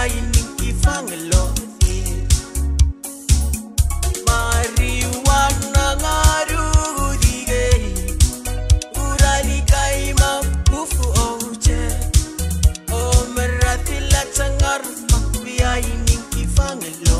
ini kifangelo marijuana ngarug digey urali kaima mufu oche o meratila sangar makbiya ini kifangelo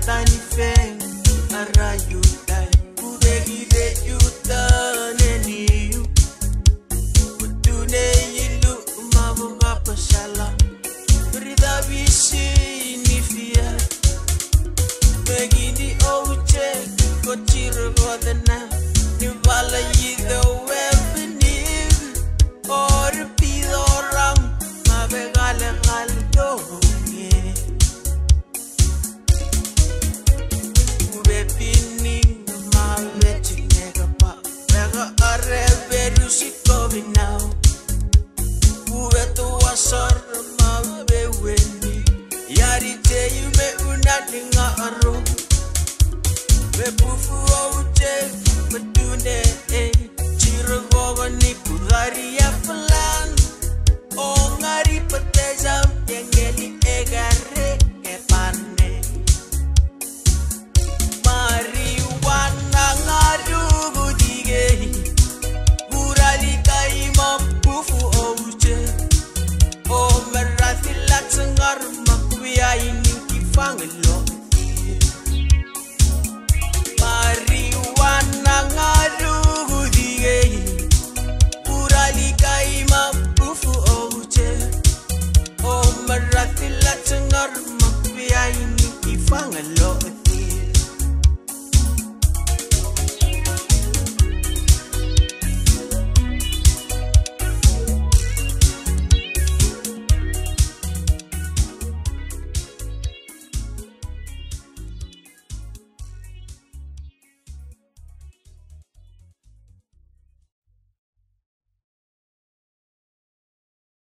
Tani feng arayutai udegi de yuta neniu utune yilu mabunga pasala rida bisi nifia begini oche kochiro godana nivala yido webni or pidoram mabegale galdo pinning my vetting nigga pop. Mega arreveru sikovi now. Uvetu wasar ma beweni. Yari te yume unalinga aru. Bepufu oche bedune chiro gogo ni pudari ya plan. O ngari petejam yengeli egare epane. Marijuana ngarug digey urali kaima mufu oche o meratila sangar makbiya ini kifangelo